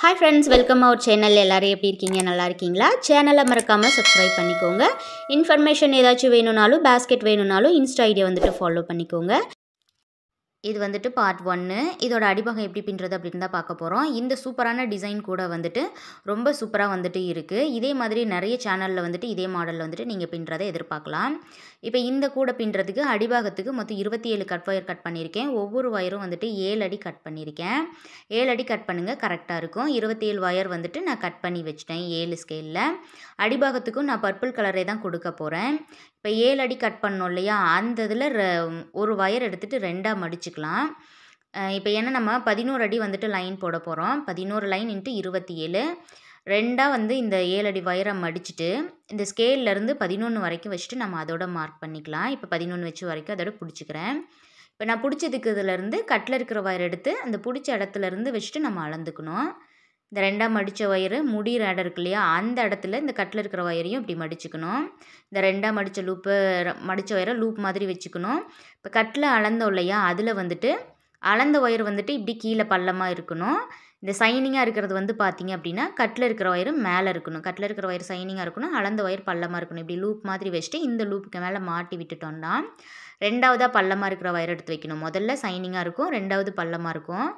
Hi friends, welcome our channel. எல்லோரும் எப்படி இருக்கீங்க? நல்லா இருக்கீங்களா? சேனலை மறக்காமல் சப்ஸ்கிரைப் பண்ணிக்கோங்க. இன்ஃபர்மேஷன் ஏதாச்சும் வேணும்னாலும், பேஸ்கெட் வேணும்னாலும் இன்ஸ்டா ஐடியை வந்துட்டு ஃபாலோ பண்ணிக்கோங்க. இது வந்துட்டு பார்ட் 1. இதோட அடிபாகம் எப்படி பின்னுறது அப்படின்னு தான் பார்க்க போகிறோம். இந்த சூப்பரான டிசைன் கூட வந்துட்டு ரொம்ப சூப்பராக வந்துட்டு இருக்குது. இதே மாதிரி நிறைய சேனலில் வந்துட்டு இதே மாடலில் வந்துட்டு நீங்கள் பின்னுறதை எதிர்பார்க்கலாம். இப்போ இந்த கூட பின்னுறதுக்கு அடிபாகத்துக்கு மொத்தம் 27 கட் ஒயர் கட் பண்ணியிருக்கேன். ஒவ்வொரு ஒயரும் வந்துட்டு 7 அடி கட் பண்ணியிருக்கேன். 7 அடி கட் பண்ணுங்கள், கரெக்டாக இருக்கும். 27 ஒயர் வந்துட்டு நான் கட் பண்ணி வச்சிட்டேன் 7 ஸ்கேலில். அடிபாகத்துக்கும் நான் பர்பிள் கலரே தான் கொடுக்க போகிறேன். இப்போ 7 அடி கட் பண்ணோம் இல்லையா, அந்த இதில் ஒரு ஒயர் எடுத்துகிட்டு 2ஆக மடிச்சுக்கலாம். இப்போ ஏன்னா நம்ம 11 அடி வந்துட்டு லைன் போட போகிறோம். 11 லைன் இன்ட்டு 27 2ஆக வந்து இந்த 7 அடி ஒயரை மடிச்சுட்டு இந்த ஸ்கேல்லேருந்து 11 வரைக்கும் வச்சுட்டு நம்ம அதோட மார்க் பண்ணிக்கலாம். இப்போ 11 வச்சு வரைக்கும் அதோட பிடிச்சிக்கிறேன். இப்போ நான் பிடிச்சதுக்கு இதிலேருந்து கட்டில் இருக்கிற ஒயர் எடுத்து அந்த பிடிச்ச இடத்துலேருந்து வச்சுட்டு நம்ம அளந்துக்கணும். இந்த 2ஆக மடித்த ஒயரு முடிகிற இடம் இருக்கு இல்லையா, அந்த இடத்துல இந்த கட்டில் இருக்கிற ஒயரையும் இப்படி மடிச்சுக்கணும். இந்த 2ஆக மடித்த ஒயரை லூப் மாதிரி வச்சுக்கணும். இப்போ கட்டில் அளந்தோம் இல்லையா, அதில் வந்துட்டு அளந்த ஒயர் வந்துட்டு இப்படி கீழே பள்ளமாக இருக்கணும். இந்த சைனிங்காக இருக்கிறது வந்து பார்த்திங்க அப்படின்னா கட்டில் இருக்கிற ஒயரு மேலே இருக்கணும். கட்டில் இருக்கிற ஒயர் சைனிங்காக இருக்கணும், அளந்த ஒயர் பள்ளமாக இருக்கணும். இப்படி லூப் மாதிரி வச்சுட்டு இந்த லூப்புக்கு மேலே மாட்டி விட்டுட்டோம்னா 2ஆவதாக பள்ளமாக இருக்கிற ஒயர் எடுத்து வைக்கணும். முதல்ல சைனிங்காக இருக்கும், 2ஆவது பள்ளமாக இருக்கும்.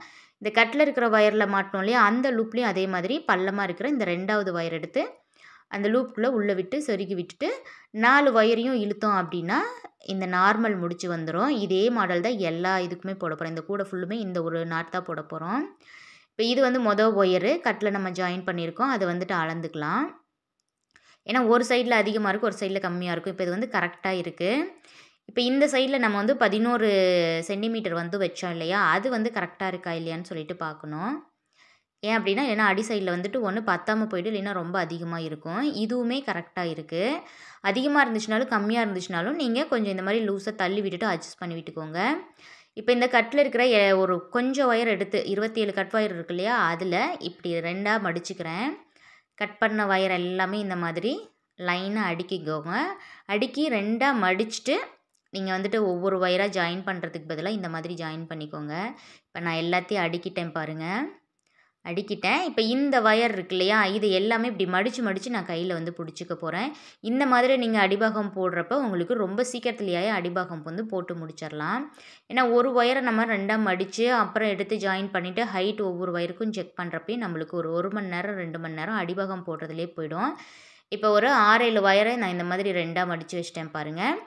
இந்த கட்டில் இருக்கிற ஒயரில் மாட்டணும் இல்லையா, அந்த லூப்லேயும் அதே மாதிரி பள்ளமாக இருக்கிற இந்த 2ஆவது ஒயர் எடுத்து அந்த லூப்புக்குள்ளே உள்ளே விட்டு சொருகி விட்டுட்டு 4 ஒயரையும் இழுத்தோம் அப்படின்னா இந்த நார்மல் முடிச்சு வந்துடும். இதே மாடல் தான் எல்லா இதுக்குமே போட போகிறோம். இந்த கூட ஃபுல்லுமே இந்த ஒரு நாட் தான் போட போகிறோம். இப்போ இது வந்து ஒயரு கட்டில் நம்ம ஜாயின் பண்ணியிருக்கோம், அதை வந்துட்டு அளந்துக்கலாம். ஏன்னா ஒரு சைடில் அதிகமாக இருக்கும், ஒரு சைடில் கம்மியாக இருக்கும். இப்போ இது வந்து கரெக்டாக இருக்குது. இப்போ இந்த சைடில் நம்ம வந்து 11 சென்டிமீட்டர் வந்து வச்சோம் இல்லையா, அது வந்து கரெக்டாக இருக்கா இல்லையான்னு சொல்லிட்டு பார்க்கணும். ஏன் அப்படின்னா ஏன்னா அடி சைடில் வந்துட்டு ஒன்று பத்தாமல் போய்ட்டு இல்லைன்னா ரொம்ப அதிகமாக இருக்கும். இதுவுமே கரெக்டாக இருக்குது. அதிகமாக இருந்துச்சுனாலும் கம்மியாக இருந்துச்சுனாலும் நீங்கள் கொஞ்சம் இந்த மாதிரி லூஸாக தள்ளி விட்டுட்டு அட்ஜஸ்ட் பண்ணி விட்டுக்கோங்க. இப்போ இந்த கட்டில் இருக்கிற ஒரு கொஞ்சம் ஒயர் எடுத்து 27 கட் ஒயர் இருக்கு இல்லையா, அதில் இப்படி 2ஆக மடிச்சுக்கிறேன். கட் பண்ண ஒயர் எல்லாமே இந்த மாதிரி லைனாக அடுக்கிக்கோங்க. அடுக்கி 2ஆக மடிச்சுட்டு நீங்கள் வந்துட்டு ஒவ்வொரு ஒயராக ஜாயின் பண்ணுறதுக்கு பதிலாக இந்த மாதிரி ஜாயின் பண்ணிக்கோங்க. இப்போ நான் எல்லாத்தையும் அடுக்கிட்டேன் பாருங்கள், அடுக்கிட்டேன். இப்போ இந்த ஒயர் இருக்கு இல்லையா, இது எல்லாமே இப்படி மடித்து நான் கையில் வந்து பிடிச்சிக்க போகிறேன். இந்த மாதிரி நீங்கள் அடிபாகம் போடுறப்ப உங்களுக்கு ரொம்ப சீக்கிரத்துலேயே அடிபாகம் வந்து போட்டு முடிச்சிடலாம். ஏன்னா ஒரு ஒயரை நம்ம 2ஆக மடித்து அப்புறம் எடுத்து ஜாயின் பண்ணிவிட்டு ஹைட் ஒவ்வொரு ஒயருக்கும் செக் பண்ணுறப்பே நம்மளுக்கு ஒரு 1 மணி நேரம் 2 மணி நேரம் அடிபாகம் போடுறதுலே போயிடும். இப்போ ஒரு 6-7 ஒயரை நான் இந்த மாதிரி 2ஆக மடித்து வச்சிட்டேன் பாருங்கள்.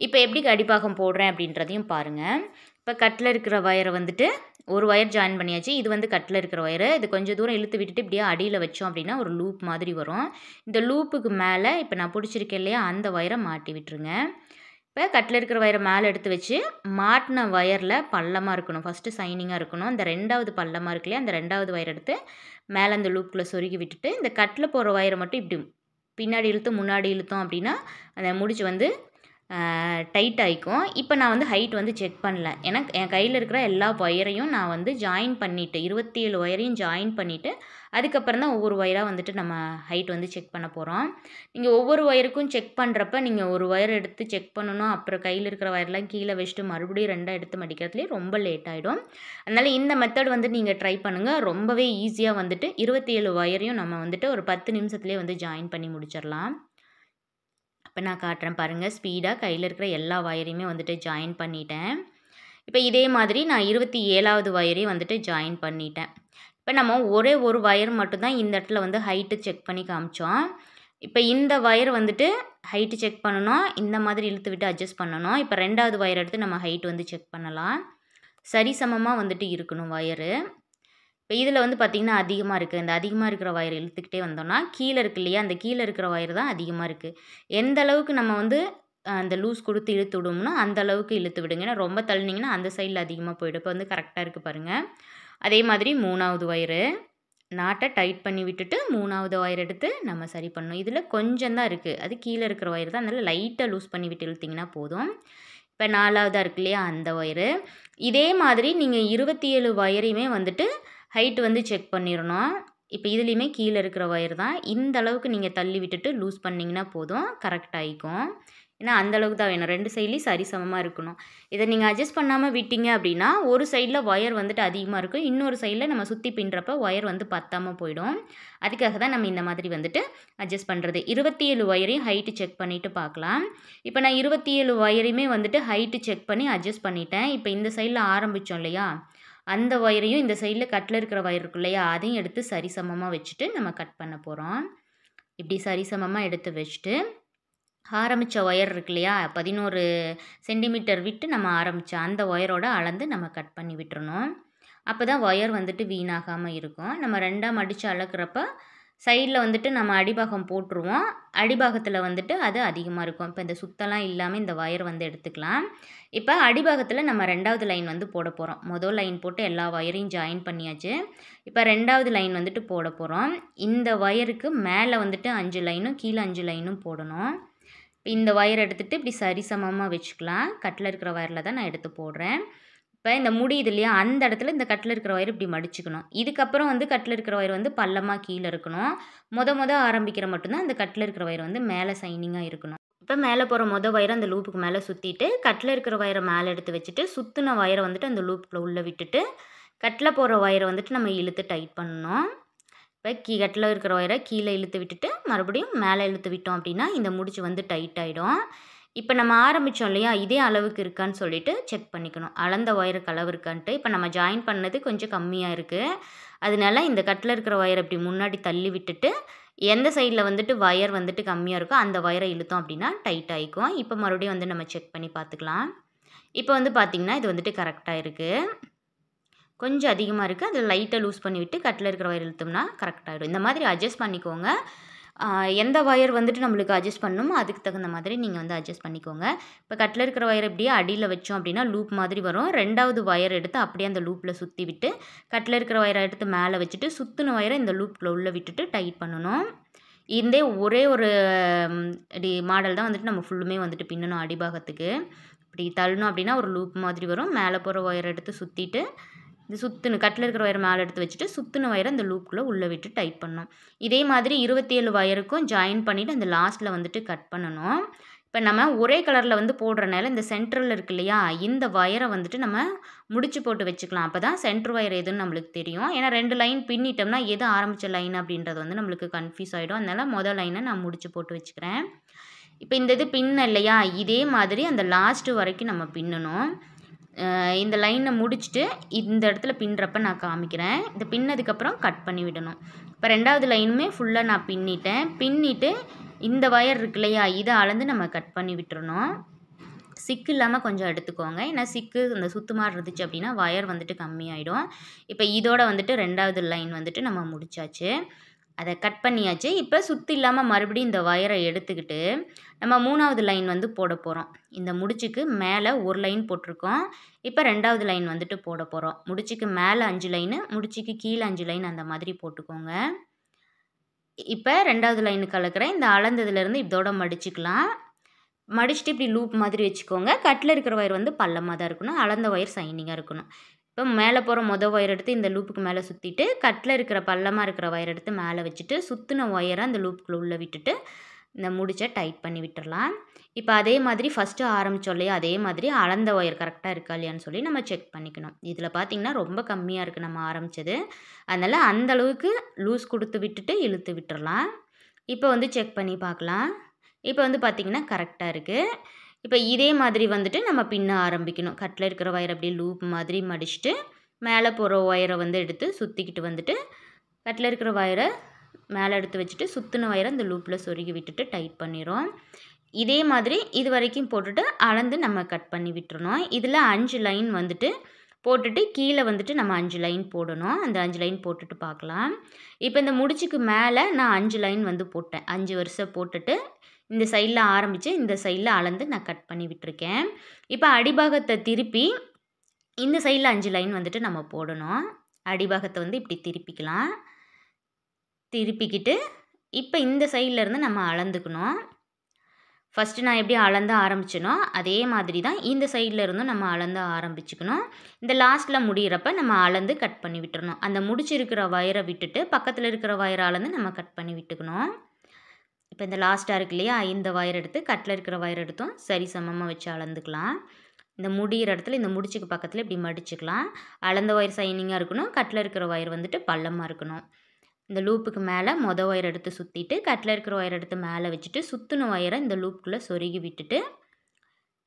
இப்போ எப்படி அடிபாகம் போடுறேன் அப்படின்றதையும் பாருங்கள். இப்போ கட்டில் இருக்கிற ஒயரை வந்துட்டு ஒரு ஒயர் ஜாயின் பண்ணியாச்சு. இது வந்து கட்டில் இருக்கிற ஒயரு. இது கொஞ்சம் தூரம் இழுத்து விட்டுட்டு இப்படியே அடியில் வச்சோம் அப்படின்னா ஒரு லூப் மாதிரி வரும். இந்த லூப்புக்கு மேலே இப்போ நான் பிடிச்சிருக்கேன் இல்லையா, அந்த ஒயரை மாட்டி விட்டுருங்க. இப்போ கட்டில் இருக்கிற ஒயரை மேலே எடுத்து வச்சு மாட்டின ஒயரில் பள்ளமாக இருக்கணும், ஃபஸ்ட்டு சைனிங்காக இருக்கணும். இந்த 2ஆவது பள்ளமாக இருக்கு இல்லையா, அந்த 2ஆவது ஒயர் எடுத்து மேலே அந்த லூப்புக்குள்ளே சொருகி விட்டுட்டு இந்த கட்டில் போகிற ஒயரை மட்டும் இப்படி பின்னாடி இழுத்து முன்னாடி இழுத்தோம் அப்படின்னா அந்த முடிச்சு வந்து டைட் ஆகிக்கும். இப்போ நான் வந்து ஹைட் வந்து செக் பண்ணல, ஏன்னா என் கையில் இருக்கிற எல்லா ஒயரையும் நான் வந்து ஜாயின் பண்ணிவிட்டு 27 ஒயரையும் ஜாயின் பண்ணிவிட்டு அதுக்கப்புறம் தான் ஒவ்வொரு ஒயராக வந்துட்டு நம்ம ஹைட் வந்து செக் பண்ண போகிறோம். நீங்கள் ஒவ்வொரு ஒயருக்கும் செக் பண்ணுறப்ப நீங்கள் ஒரு ஒயர் எடுத்து செக் பண்ணணும், அப்புறம் கையில் இருக்கிற ஒயர்லாம் கீழே வச்சுட்டு மறுபடியும் 2ஆக எடுத்து மடிக்கிறதுலேயே ரொம்ப லேட் ஆகிடும். அதனால் இந்த மெத்தட் வந்து நீங்கள் ட்ரை பண்ணுங்கள். ரொம்பவே ஈஸியாக வந்துட்டு 27 ஒயரையும் நம்ம வந்துட்டு ஒரு 10 நிமிஷத்துலேயே வந்து ஜாயின் பண்ணி முடிச்சிடலாம். இப்போ நான் காட்டுறேன் பாருங்கள், ஸ்பீடாக கையில் இருக்கிற எல்லா ஒயரையுமே வந்துட்டு ஜாயின் பண்ணிட்டேன். இப்போ இதே மாதிரி நான் 27ஆவது ஒயரையும் வந்துட்டு ஜாயின் பண்ணிட்டேன். இப்போ நம்ம ஒரே ஒரு ஒயர் மட்டும்தான் இந்த இடத்துல வந்து ஹைட்டு செக் பண்ணி காமிச்சோம். இப்போ இந்த ஒயர் வந்துட்டு ஹைட்டு செக் பண்ணணும், இந்த மாதிரி இழுத்து விட்டு அட்ஜஸ்ட் பண்ணணும். இப்போ 2ஆவது ஒயர் எடுத்து நம்ம ஹைட் வந்து செக் பண்ணலாம். சரிசமமாக வந்துட்டு இருக்கணும் ஒயரு. இப்போ இதில் வந்து பார்த்திங்கன்னா அதிகமாக இருக்குது. இந்த அதிகமாக இருக்கிற ஒயர் இழுத்துக்கிட்டே வந்தோம்னா கீழே இருக்கு இல்லையா, அந்த கீழே இருக்கிற ஒயர் தான் அதிகமாக இருக்குது. எந்த அளவுக்கு நம்ம வந்து அந்த லூஸ் கொடுத்து இழுத்து விடுவோம்னா அந்த அளவுக்கு இழுத்து விடுங்க. ஏன்னா ரொம்ப தள்ளினீங்கன்னா அந்த சைடில் அதிகமாக போய்டும். இப்போ வந்து கரெக்டாக இருக்குது பாருங்கள். அதே மாதிரி 3ஆவது ஒயரு நாட்டை டைட் பண்ணி விட்டுட்டு 3ஆவது ஒயர் எடுத்து நம்ம சரி பண்ணணும். இதில் கொஞ்சம் தான் இருக்குது, அது கீழே இருக்கிற ஒயர் தான், அதனால் லைட்டாக லூஸ் பண்ணி விட்டு இழுத்திங்கன்னா போதும். இப்போ 4ஆவதாக இருக்கு இல்லையா, அந்த ஒயரு. இதே மாதிரி நீங்கள் 27 ஒயரையுமே வந்துட்டு ஹைட் வந்து செக் பண்ணிடணும். இப்போ இதுலேயுமே கீழே இருக்கிற ஒயர் தான், இந்த அளவுக்கு நீங்கள் தள்ளி விட்டுட்டு லூஸ் பண்ணிங்கன்னா போதும், கரெக்ட் ஆகிக்கும். ஏன்னா அந்தளவுக்கு தான் வேணும், 2 சைட்லேயும் சரிசமமாக இருக்கணும். இதை நீங்கள் அட்ஜஸ்ட் பண்ணாமல் விட்டீங்க அப்படின்னா ஒரு சைடில் ஒயர் வந்துட்டு அதிகமாக இருக்கும், இன்னொரு சைடில் நம்ம சுற்றி பின்னுறப்ப ஒயர் வந்து பத்தாமல் போயிடும். அதுக்காக தான் நம்ம இந்த மாதிரி வந்துட்டு அட்ஜஸ்ட் பண்ணுறது. 27 ஒயரையும் ஹைட்டு செக் பண்ணிவிட்டு பார்க்கலாம். இப்போ நான் 27 ஒயரையுமே வந்துட்டு ஹைட்டு செக் பண்ணி அட்ஜஸ்ட் பண்ணிட்டேன். இப்போ இந்த சைடில் ஆரம்பித்தோம் இல்லையா, அந்த ஒயரையும் இந்த சைடில் கட்டில் இருக்கிற ஒயர் இருக்கு இல்லையா, அதையும் எடுத்து சரிசமமாக வச்சுட்டு நம்ம கட் பண்ண போகிறோம். இப்படி சரிசமமாக எடுத்து வச்சுட்டு ஆரம்பித்த ஒயர் இருக்கு இல்லையா, 11 சென்டிமீட்டர் விட்டு நம்ம ஆரம்பித்த அந்த ஒயரோட அளந்து நம்ம கட் பண்ணி விட்டுறணும். அப்போ தான் ஒயர் வந்துட்டு வீணாகாமல் இருக்கும். நம்ம 2ஆக மடித்து அளக்கிறப்ப சைடில் வந்துட்டு நம்ம அடிபாகம் போட்டுருவோம், அடிபாகத்தில் வந்துட்டு அது அதிகமாக இருக்கும். இப்போ இந்த சுத்தலாம் இல்லாமல் இந்த ஒயர் வந்து எடுத்துக்கலாம். இப்போ அடிபாகத்தில் நம்ம 2வது லைன் வந்து போட போகிறோம். முதல் லைன் போட்டு எல்லா ஒயரையும் ஜாயின் பண்ணியாச்சு. இப்போ 2வது லைன் வந்துட்டு போட போகிறோம். இந்த ஒயருக்கு மேலே வந்துட்டு 5 லைனும் கீழே 5 லைனும் போடணும். இந்த ஒயர் எடுத்துகிட்டு இப்படி சரிசமமாக வச்சுக்கலாம். கட்டில் இருக்கிற ஒயரில் தான் நான் எடுத்து போடுறேன். இப்போ இந்த முடியுது இல்லையா, அந்த இடத்துல இந்த கட்டில் இருக்கிற ஒயர் இப்படி மடிச்சுக்கணும். இதுக்கப்புறம் வந்து கட்டில் இருக்கிற ஒயர் வந்து பள்ளமாக கீழே இருக்கணும். மொத ஆரம்பிக்கிற மட்டும்தான் அந்த கட்டில் இருக்கிற ஒயர் வந்து மேலே சைனிங்காக இருக்கணும். இப்போ மேலே போகிற ஒயரை அந்த லூப்புக்கு மேலே சுற்றிட்டு கட்டில் இருக்கிற ஒயரை மேலே எடுத்து வச்சுட்டு சுற்றின ஒயரை வந்துட்டு அந்த லூப்புக்குள்ளே உள்ளே விட்டுட்டு கட்டில் போகிற ஒயரை வந்துட்டு நம்ம இழுத்து டைட் பண்ணணும். இப்போ கட்டில் இருக்கிற ஒயரை கீழே இழுத்து விட்டுட்டு மறுபடியும் மேலே இழுத்து விட்டோம் அப்படின்னா இந்த முடிச்சு வந்து டைட் ஆகிடும். இப்போ நம்ம ஆரம்பித்தோம் இல்லையா, இதே அளவுக்கு இருக்கான்னு சொல்லிட்டு செக் பண்ணிக்கணும், அளந்த ஒயருக்கு அளவு இருக்கான்ட்டு. இப்போ நம்ம ஜாயின் பண்ணது கொஞ்சம் கம்மியாக இருக்குது, அதனால இந்த கட்டில் இருக்கிற ஒயரை இப்படி முன்னாடி தள்ளி விட்டுட்டு எந்த சைடில் வந்துட்டு ஒயர் வந்துட்டு கம்மியாக இருக்கோ அந்த ஒயரை இழுத்தோம் அப்படின்னா டைட் ஆகிக்கும். இப்போ மறுபடியும் வந்து நம்ம செக் பண்ணி பார்த்துக்கலாம். இப்போ வந்து பார்த்திங்கன்னா இது வந்துட்டு கரெக்டாக இருக்குது. கொஞ்சம் அதிகமாக இருக்குது, அதில் லைட்டாக லூஸ் பண்ணிவிட்டு கட்டில் இருக்கிற ஒயர் இழுத்தோம்னா கரெக்டாகிடும். இந்த மாதிரி அட்ஜஸ்ட் பண்ணிக்கோங்க. எந்த ஒயர் வந்துட்டு நம்மளுக்கு அட்ஜஸ்ட் பண்ணணுமோ அதுக்கு தகுந்த மாதிரி நீங்கள் வந்து அட்ஜஸ்ட் பண்ணிக்கோங்க. இப்போ கட்டில் இருக்கிற ஒயர் இப்படியே அடியில் வச்சோம் அப்படின்னா லூப் மாதிரி வரும். 2வது ஒயர் எடுத்து அப்படியே அந்த லூப்பில் சுற்றி விட்டு கட்டில் இருக்கிற ஒயரை எடுத்து மேலே வச்சுட்டு சுற்றின ஒயரை இந்த லூப்பில் உள்ளே விட்டுட்டு டைட் பண்ணணும். இதே ஒரே ஒரு மாடல் தான் வந்துட்டு நம்ம ஃபுல்லுமே வந்துட்டு பின்னணும். அடிபாகத்துக்கு இப்படி தள்ளணும் அப்படின்னா ஒரு லூப் மாதிரி வரும். மேலே போகிற ஒயர் எடுத்து சுற்றிட்டு இது சுற்றுனு கட்டில் இருக்கிற ஒயர் மேலே எடுத்து வச்சுட்டு சுற்றின ஒயரை அந்த லூப்புக்குள்ளே உள்ளே விட்டு டைட் பண்ணணும். இதே மாதிரி 27 ஒயருக்கும் ஜாயின் பண்ணிவிட்டு அந்த லாஸ்ட்டில் வந்துட்டு கட் பண்ணணும். இப்போ நம்ம ஒரே கலரில் வந்து போடுறனால இந்த சென்டரில் இருக்கு இல்லையா, இந்த ஒயரை வந்துட்டு நம்ம முடிச்சு போட்டு வச்சுக்கலாம். அப்போ தான் சென்டர் ஒயர் எதுன்னு நம்மளுக்கு தெரியும். ஏன்னா 2 லைன் பின்னிட்டோம்னா எது ஆரம்பித்த லைன் அப்படின்றது வந்து நம்மளுக்கு கன்ஃபியூஸ் ஆகிடும். அதனால் முதல் லைனை நான் முடிச்சு போட்டு வச்சுக்கிறேன். இப்போ இந்த இது பின்ன இல்லையா, இதே மாதிரி அந்த லாஸ்ட்டு வரைக்கும் நம்ம பின்னணும். இந்த லைனை முடிச்சுட்டு இந்த இடத்துல பின்னுறப்ப நான் காமிக்கிறேன். இந்த பின்னதுக்கப்புறம் கட் பண்ணி விடணும். இப்போ 2வது லைனுமே ஃபுல்லாக நான் பின்னிட்டு இந்த ஒயர் இருக்கு இல்லையா, இதை அளந்து நம்ம கட் பண்ணி விட்டுறணும். சிக்கு இல்லாமல் கொஞ்சம் எடுத்துக்கோங்க, ஏன்னா சிக்கு அந்த சுத்து மாதிரி இருந்துச்சு அப்படின்னா ஒயர் வந்துட்டு கம்மியாயிடும். இப்போ இதோட வந்துட்டு 2வது லைன் வந்துட்டு நம்ம முடிச்சாச்சு, அதை கட் பண்ணியாச்சு. இப்போ சுத்து இல்லாமல் மறுபடியும் இந்த ஒயரை எடுத்துக்கிட்டு நம்ம 3வது லைன் வந்து போட போகிறோம். இந்த முடிச்சுக்கு மேலே ஒரு லைன் போட்டிருக்கோம், இப்போ 2வது லைன் வந்துட்டு போட போகிறோம். முடிச்சுக்கு மேலே 5 லைனு, முடிச்சுக்கு கீழே 5 லைன் அந்த மாதிரி போட்டுக்கோங்க. இப்போ 2வது லைனுக்கு அளக்கிறேன். இந்த அளந்ததுலேருந்து இதோட மடிச்சுக்கலாம். மடிச்சுட்டு இப்படி லூப் மாதிரி வச்சுக்கோங்க. கட்டில் இருக்கிற ஒயர் வந்து பள்ளமாக தான் இருக்கணும், அளந்த ஒயர் சைனிங்காக இருக்கணும். இப்போ மேலே போகிற ஒயர் எடுத்து இந்த லூப்புக்கு மேலே சுற்றிட்டு கட்டில் இருக்கிற பள்ளமாக இருக்கிற ஒயர் எடுத்து மேலே வச்சுட்டு சுற்றின ஒயரை அந்த லூப்புக்குள்ளே உள்ளே விட்டுட்டு இந்த முடிச்சை டைட் பண்ணி விட்டுடலாம். இப்போ அதே மாதிரி ஃபஸ்ட்டு ஆரம்பித்தோம் இல்லையா, அதே மாதிரி அளந்த ஒயர் கரெக்டாக இருக்கா இல்லையான்னு சொல்லி நம்ம செக் பண்ணிக்கணும். இதில் பார்த்திங்கன்னா ரொம்ப கம்மியாக இருக்குது நம்ம ஆரம்பித்தது, அதனால் அந்தளவுக்கு லூஸ் கொடுத்து விட்டுட்டு இழுத்து விட்டுறலாம். இப்போ வந்து செக் பண்ணி பார்க்கலாம். இப்போ வந்து பார்த்திங்கன்னா கரெக்டாக இருக்குது. இப்போ இதே மாதிரி வந்துட்டு நம்ம பின்ன ஆரம்பிக்கணும். கட்டில் இருக்கிற ஒயர் அப்படியே லூப் மாதிரி மடிச்சுட்டு மேலே போகிற ஒயரை வந்து எடுத்து சுற்றிக்கிட்டு வந்துட்டு கட்டில் இருக்கிற ஒயரை மேலே எடுத்து வச்சுட்டு சுற்றின ஒயரை அந்த லூப்பில் சொருகி விட்டுட்டு டைட் பண்ணிடும். இதே மாதிரி இது வரைக்கும் போட்டுட்டு அளந்து நம்ம கட் பண்ணி விட்டுறணும். இதில் 5 லைன் வந்துட்டு போட்டுட்டு கீழே வந்துட்டு நம்ம 5 லைன் போடணும். அந்த 5 லைன் போட்டுட்டு பார்க்கலாம். இப்போ இந்த முடிச்சுக்கு மேலே நான் 5 லைன் வந்து போட்டேன். 5 வரிசை போட்டுட்டு இந்த சைடில் ஆரம்பித்து இந்த சைடில் அளந்து நான் கட் பண்ணி விட்டுருக்கேன். இப்போ அடிபாகத்தை திருப்பி இந்த சைடில் 5 லைன் வந்துட்டு நம்ம போடணும். அடிபாகத்தை வந்து இப்படி திருப்பிக்கலாம். திருப்பிக்கிட்டு இப்போ இந்த சைடில் இருந்து நம்ம அளந்துக்கணும். ஃபஸ்ட்டு நான் எப்படி அளந்து ஆரம்பிச்சேனோ அதே மாதிரி தான் இந்த சைடில் இருந்தும் நம்ம அளந்து ஆரம்பிச்சுக்கணும். இந்த லாஸ்ட்டில் முடிகிறப்ப நம்ம அளந்து கட் பண்ணி விட்டுறணும். அந்த முடிச்சிருக்கிற ஒயரை விட்டுட்டு பக்கத்தில் இருக்கிற ஒயரை அளந்து நம்ம கட் பண்ணி விட்டுக்கணும். இப்போ இந்த லாஸ்ட்டாக இருக்கு இல்லையா, இந்த ஒயர் எடுத்து கட்டில் இருக்கிற ஒயர் எடுத்தும் சரி சமமாக வச்சு அளந்துக்கலாம். இந்த முடிகிற இடத்துல இந்த முடிச்சுக்கு பக்கத்தில் இப்படி மடிச்சுக்கலாம். அளந்த ஒயர் சைனிங்காக இருக்கணும், கட்டில் இருக்கிற ஒயர் வந்துட்டு பள்ளமாக இருக்கணும். இந்த லூப்புக்கு மேலே ஒயர் எடுத்து சுற்றிட்டு கட்டில் இருக்கிற ஒயர் எடுத்து மேலே வச்சுட்டு சுற்றின ஒயரை இந்த லூப்புக்குள்ளே சொருகி விட்டுட்டு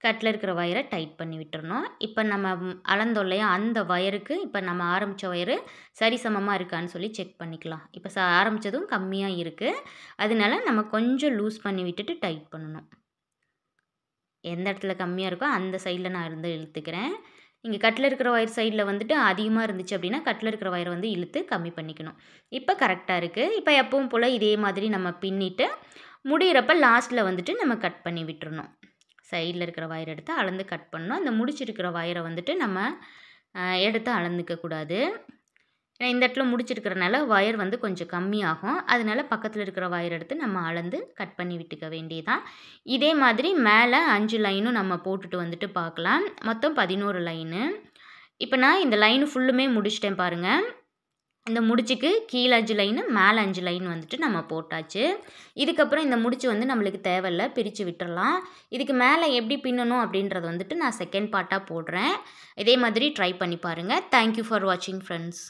கட்டில் இருக்கிற ஒயரை டைட் பண்ணி விட்டுறணும். இப்போ நம்ம அளந்தோம் இல்லையா, அந்த ஒயருக்கு இப்போ நம்ம ஆரம்பித்த ஒயரு சரி சமமாக இருக்கான்னு சொல்லி செக் பண்ணிக்கலாம். இப்போ ஆரம்பித்ததும் கம்மியாக இருக்குது, அதனால நம்ம கொஞ்சம் லூஸ் பண்ணி விட்டுட்டு டைட் பண்ணணும். எந்த இடத்துல கம்மியாக இருக்கோ அந்த சைடில் நான் இழுத்துக்கிறேன். இங்கே கட்டில் இருக்கிற ஒயர் சைடில் வந்துட்டு அதிகமாக இருந்துச்சு அப்படின்னா கட்டில் இருக்கிற ஒயரை வந்து இழுத்து கம்மி பண்ணிக்கணும். இப்போ கரெக்டாக இருக்குது. இப்போ எப்பவும் போல் இதே மாதிரி நம்ம பின்னிட்டு முடிகிறப்ப லாஸ்ட்டில் வந்துட்டு நம்ம கட் பண்ணி விட்டுறணும். சைடில் இருக்கிற ஒயர் எடுத்து அளந்து கட் பண்ணணும். அந்த முடிச்சிருக்கிற ஒயரை வந்துட்டு நம்ம எடுத்து அளந்துக்கக்கூடாது. ஏன்னா இந்த இடத்துல முடிச்சிருக்கிறனால ஒயர் வந்து கொஞ்சம் கம்மியாகும். அதனால பக்கத்தில் இருக்கிற ஒயர் எடுத்து நம்ம அளந்து கட் பண்ணி விட்டுக்க வேண்டியதான். இதே மாதிரி மேலே 5 லைனும் நம்ம போட்டுட்டு வந்துட்டு பார்க்கலாம். மொத்தம் 11 லைனு. இப்போ நான் இந்த லைனு ஃபுல்லுமே முடிச்சிட்டேன் பாருங்கள். இந்த முடிச்சுக்கு கீழே 5 லைனு மேலே 5 லைன் வந்துட்டு நம்ம போட்டாச்சு. இதுக்கப்புறம் இந்த முடிச்சு வந்து நம்மளுக்கு தேவையில்லை, பிரித்து விட்டுறலாம். இதுக்கு மேலே எப்படி பின்னணும் அப்படின்றது வந்துட்டு நான் செகண்ட் பார்ட்டாக போடுறேன். இதே மாதிரி ட்ரை பண்ணி பாருங்கள். தேங்க்யூ ஃபார் வாட்சிங் ஃப்ரெண்ட்ஸ்.